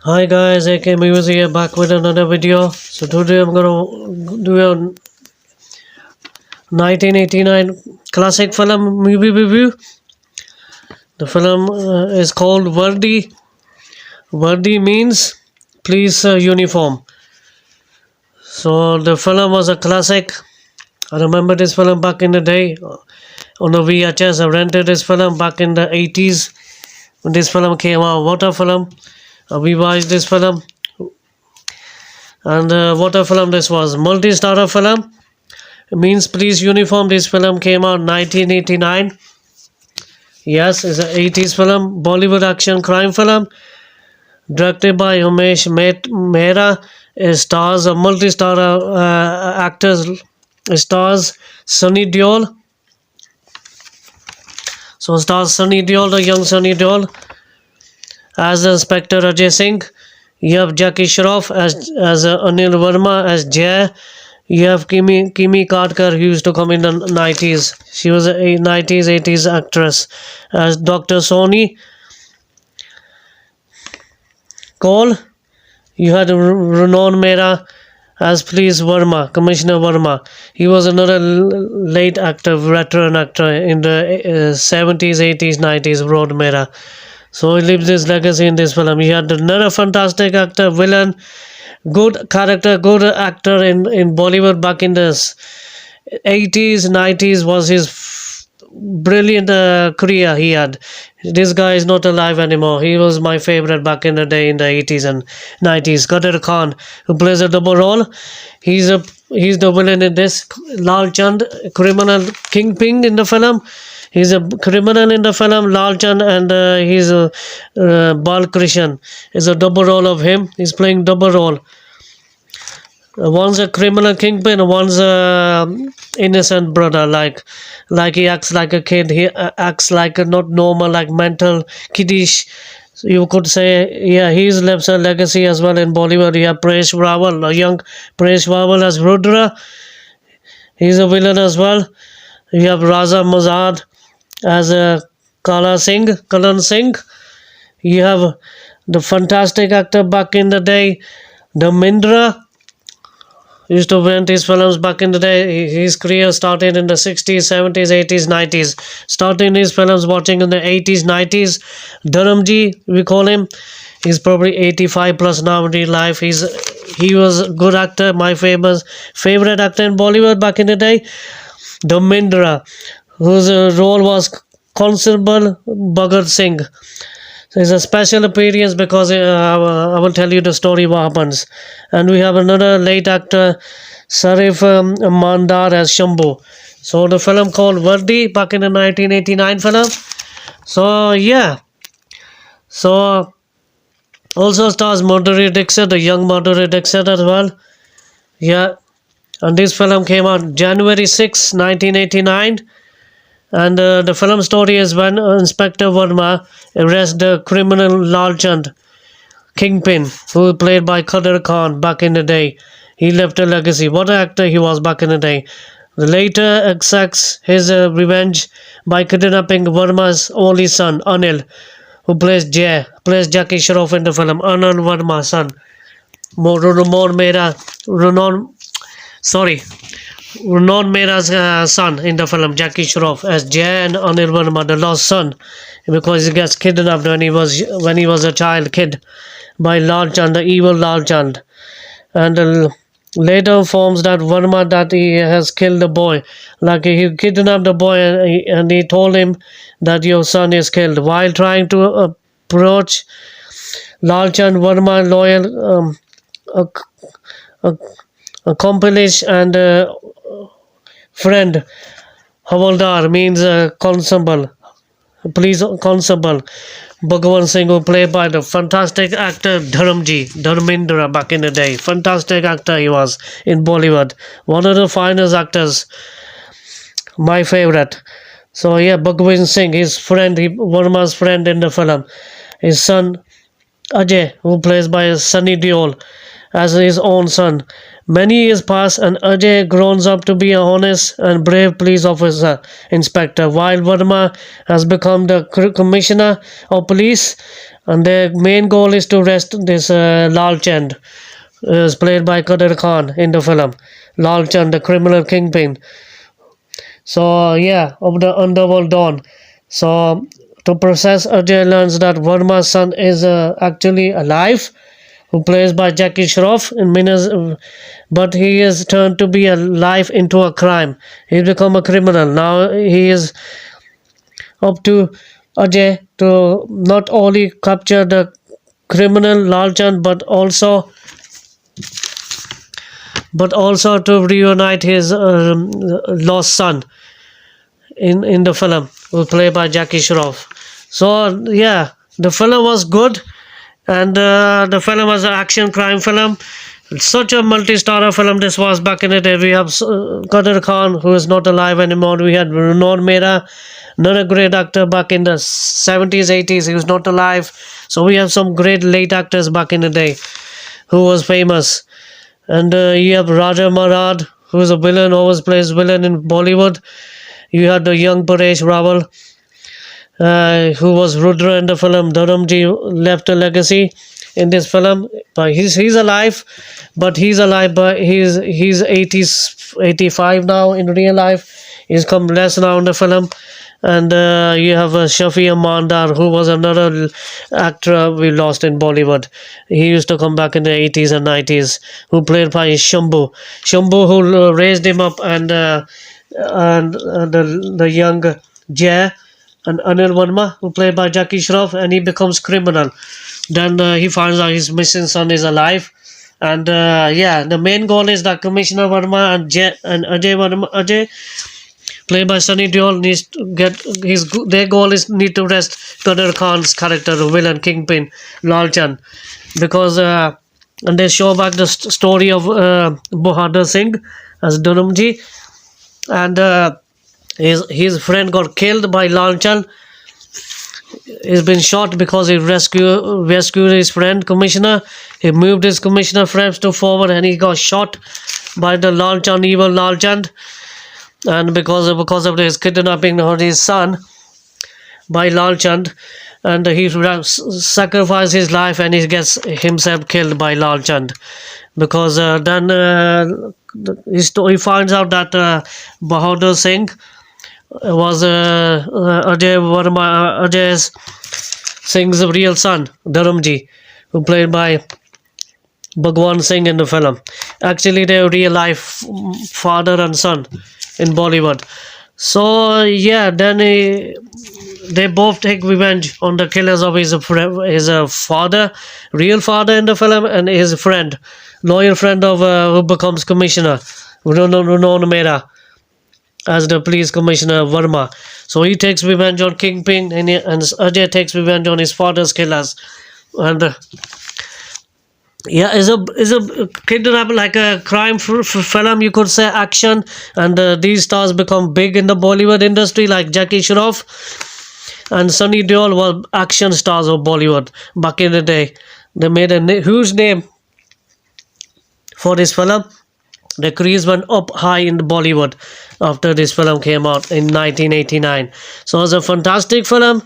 Hi guys, AK Music here back with another video. So today I'm gonna do a 1989 classic film movie review. The film is called Vardi. Vardi Means Police Uniform. So the film was a classic. I remember this film back in the day on a VHS. I rented this film back in the 80s when this film came out. What a film! We watched this film. And what a film this was. Multistarer film. Means Police Uniform. This film came out 1989. Yes, it's an 80s film. Bollywood action crime film. Directed by Mehra. It stars a multi-star actors. It stars Sunny Deol. So stars Sunny Deol, the young Sunny Deol, as Inspector Ajay Singh. You have Jackie Shroff as Anil Verma as Jay. You have Kimi Karkar, who used to come in the 90s. She was a 90s 80s actress as Dr. Sony Cole. You had Vinod Mehra as Police Verma, Commissioner Verma. He was another late actor, veteran actor in the 70s, 80s, 90s, Vinod Mehra. So he lives his legacy in this film. He had another fantastic actor, villain, good character, good actor in Bollywood back in the 80s, 90s was his brilliant career he had. This guy is not alive anymore. He was my favorite back in the day in the 80s and 90s. Kadar Khan, who plays a double role. He's the villain in this. Lal Chand, criminal kingpin in the film. He's a criminal in the film, Lal Chand, and he's a Bal Krishan. It's a double role of him. He's playing double role. One's a criminal kingpin, one's a innocent brother. Like he acts like a kid. He acts like a not normal, like mental, kiddish. You could say, yeah, he's left a legacy as well in Bollywood. You have Paresh Rawal, a young Paresh Rawal as Rudra. He's a villain as well. You have Raza Mazad as Kalan Singh. You have the fantastic actor back in the day, Dharmedra. Used to rent his films back in the day. His career started in the 60s, 70s, 80s, 90s. Starting his films watching in the 80s, 90s. Dharamji, we call him. He's probably 85 plus now in real life. He was a good actor, my favorite actor in Bollywood back in the day. Dharmedra, whose role was Constable Bhagat Singh. So it's a special appearance because I will tell you the story what happens. And we have another late actor, Sarif Mandar as Shambhu. So the film called Vardi back in the 1989 film. So yeah. So also stars Madurai Dixit, the young Madurai Dixit as well. Yeah. And this film came out January 6, 1989. And the film story is when Inspector Verma arrests the criminal Lal Chand, kingpin, who was played by Kadar Khan back in the day. He left a legacy. What an actor he was back in the day. Later exacts his revenge by kidnapping Verma's only son, Anil, who plays Jackie Shroff in the film. Anil Verma's son. Vinod Mehra's son in the film, Jackie Shroff, as Jay and Anil Verma, the lost son, because he gets kidnapped when he was a child kid by Lal Chand, the evil Lal Chand, and later forms that Verma that he has killed the boy, like he kidnapped the boy and he told him that your son is killed. While trying to approach Lal Chand, Verma loyal accomplice and friend Havaldar means constable, police constable Bhagwan Singh, who played by the fantastic actor Dharmedra back in the day. Fantastic actor he was in Bollywood. One of the finest actors, my favorite. So yeah, Bhagwan Singh, his friend, Verma's friend in the film. His son Ajay, who plays by Sunny Deol as his own son. Many years pass and Ajay grows up to be an honest and brave police officer inspector, while Verma has become the commissioner of police and the main goal is to arrest this Lal Chand, is played by Kadar Khan in the film. Lal Chand, the criminal kingpin. So yeah, of the underworld dawn. So to process, Ajay learns that Verma's son is actually alive, who plays by Jackie Shroff in Minas, but he is turned to be alive into a crime. He's become a criminal. Now he is up to Ajay to not only capture the criminal Lalchand, but also to reunite his lost son in the film, who played by Jackie Shroff. So yeah, the film was good, and the film was an action crime film. Such a multi-starrer film this was back in the day. We have Kadar Khan, who is not alive anymore. We had Vinod Mehra, another great actor back in the 70s, 80s. He was not alive. So we have some great late actors back in the day who was famous. And you have Raja Marad, who is a villain, always plays villain in Bollywood. You had the young Paresh Rawal, who was Rudra in the film. Dharamji left a legacy in this film. But he's alive, but he's 80s, 85 now in real life. He's come less now in the film. And you have Shafi Inamdar, who was another actor we lost in Bollywood. He used to come back in the 80s and 90s, who played by Shambhu. Shambhu, who raised him up, and the young Jay and Anil Verma, who played by Jackie Shroff, and he becomes criminal. Then he finds out his missing son is alive, and yeah, the main goal is that Commissioner Verma and Ajay, played by Sunny Deol, needs to get their goal is need to arrest Kadar Khan's character, the villain kingpin Lal Chand, because and they show back the story of Bahadur Singh as Dharmedra, and his friend got killed by Lal Chand. He's been shot because he rescued his friend Commissioner. He moved his Commissioner friends to forward, and he got shot by the Lal Chand, evil Lal Chand. And because of his kidnapping of his son by Lal Chand, and he sacrificed his life, and he gets himself killed by Lal Chand, because then he finds out that Bahadur Singh was Ajay Singh's real son, Dharamji, who played by Bhagwan Singh in the film. Actually, they're real life father and son in Bollywood. So yeah, then they both take revenge on the killers of his father, real father in the film, and his friend, loyal friend of who becomes commissioner, Renan Mehra, as the police commissioner Verma. So he takes revenge on Kingpin, and Ajay takes revenge on his father's killers, and yeah, is a kidnap, like a crime film, you could say, action, and these stars become big in the Bollywood industry, like Jackie Shroff and Sunny Deol were action stars of Bollywood back in the day. They made a huge name for this film. The careers went up high in Bollywood after this film came out in 1989. So it was a fantastic film.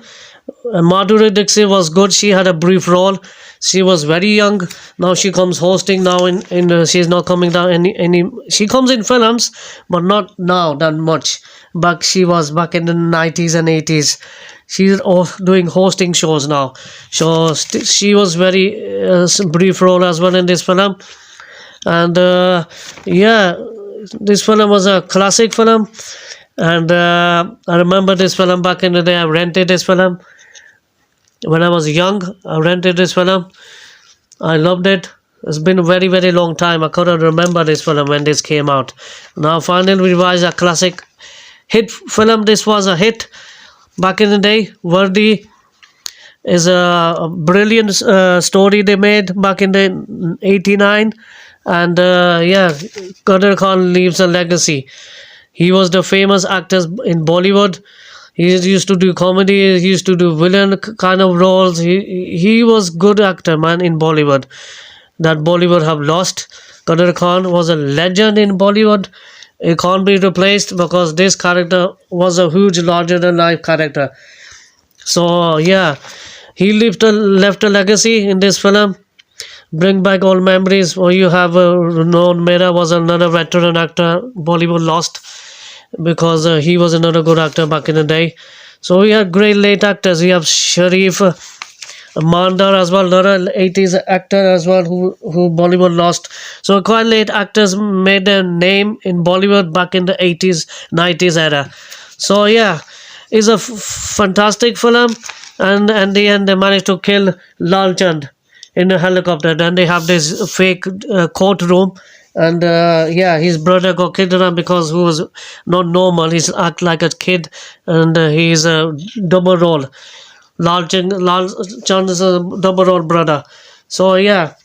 Madurai Dixit was good. She had a brief role. She was very young. Now she comes hosting now in she's not coming down any she comes in films, but not now that much. But she was back in the 90s and 80s. She's doing hosting shows now. So she was very brief role as well in this film. And yeah, this film was a classic film. And I remember this film back in the day. I rented this film when I was young. I rented this film. I loved it. It's been a very, very long time. I couldn't remember this film when this came out. Now finally we revised a classic hit film. This was a hit back in the day. Vardi is a brilliant story they made back in the 89. And yeah, Kadar Khan leaves a legacy. He was the famous actor in Bollywood. He used to do comedy. He used to do villain kind of roles. He was good actor, man, in Bollywood. That Bollywood have lost. Kadar Khan was a legend in Bollywood. It can't be replaced because this character was a huge, larger than life character. So yeah, He left a legacy in this film. Bring back all memories. Or you have known Mehra was another veteran actor. Bollywood lost because he was another good actor back in the day. So we have great late actors. We have Sharif, Mandar as well, another 80s actor as well who Bollywood lost. So quite late actors made their name in Bollywood back in the 80s, 90s era. So yeah, it's a fantastic film. And in the end, they managed to kill Lal Chand in a helicopter. Then they have this fake courtroom. And yeah, his brother got kidnapped because he was not normal. He's act like a kid, and he's a double role. Lal Chand is a double role brother. So yeah,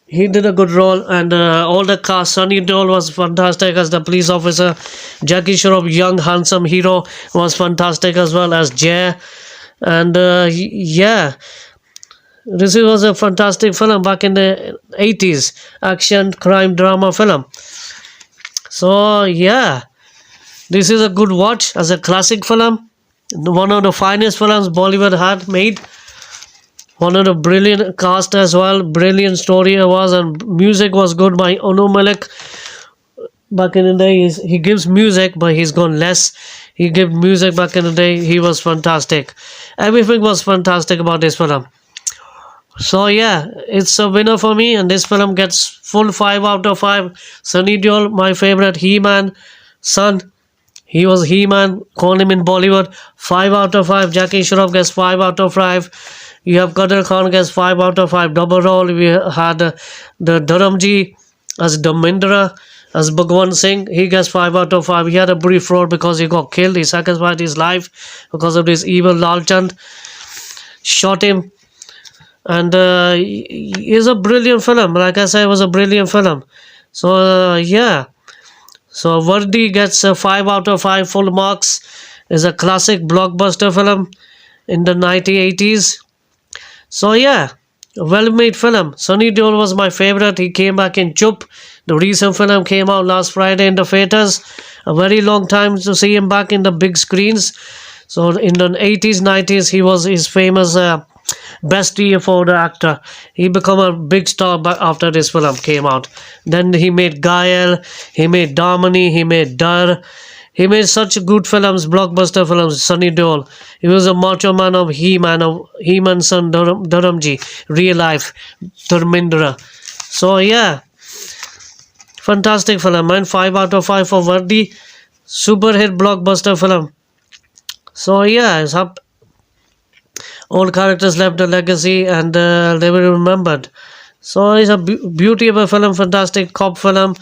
he did a good role, and all the cast. Sunny Deol was fantastic as the police officer. Jackie Shroff, young handsome hero, was fantastic as well as Jay. And yeah, this was a fantastic film back in the 80s, action crime drama film. So yeah, this is a good watch as a classic film. One of the finest films Bollywood had made. One of the brilliant cast as well, brilliant story it was, and music was good by Anu Malik. Back in the day, he gives music, but he's gone less. He gave music back in the day. He was fantastic. Everything was fantastic about this film. So yeah, it's a winner for me, and this film gets full 5 out of 5. Sunny Deol, my favorite He-Man son. He was He-Man, call him in Bollywood. 5 out of 5. Jackie Shroff gets 5 out of 5. You have Kadar Khan gets 5 out of 5. Double role. We had the Dharamji as Dharmedra, as Bhagwan Singh. He gets 5 out of 5. He had a brief role because he got killed. He sacrificed his life because of this evil Lal Chand. Shot him. And it's a brilliant film. Like I said, it was a brilliant film. So yeah. So Vardi gets 5 out of 5 full marks. It's a classic blockbuster film in the 1980s. So yeah, well-made film. Sunny Deol was my favorite. He came back in Chup. The recent film came out last Friday in the theaters. A very long time to see him back in the big screens. So in the 80s, 90s, he was his famous best year for the actor. He became a big star after this film came out. Then he made Gael, he made Damani, he made Dar. He made such good films, blockbuster films. Sunny Deol. He was a macho man of He-Man son Dharamji, real life, Dharmedra. So yeah, fantastic film, man. 5 out of 5 for Vardi. Super hit blockbuster film. So yeah, it's up. All characters left a legacy, and they were remembered. So it's a beauty of a film, fantastic cop film.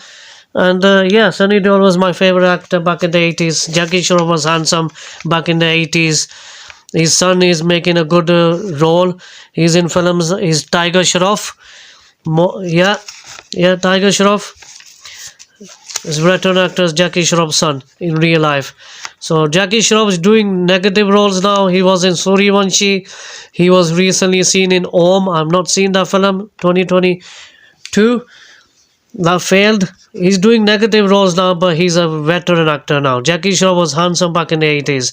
And yeah, Sunny Deol was my favorite actor back in the 80s. Jackie Shroff was handsome back in the 80s. His son is making a good role. He's in films. He's Tiger Shroff. Yeah, Tiger Shroff. His veteran actor is Jackie Shroff's son in real life. So Jackie Shroff is doing negative roles now. He was in Suryavanshi. He was recently seen in Om. I've not seen that film. 2022. That failed. He's doing negative roles now, but he's a veteran actor now. Jackie Shroff was handsome back in the 80s.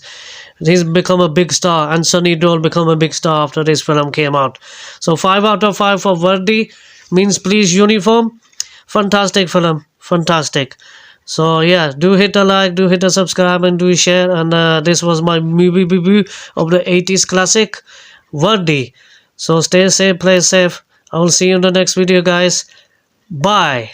He's become a big star, and Sunny Deol become a big star after this film came out. So 5 out of 5 for Vardi Means Please uniform. Fantastic film. Fantastic. So yeah, do hit a like, do hit a subscribe, and do share. And this was my movie review of the 80s classic Vardi. So stay safe, play safe. I will see you in the next video, guys. Bye.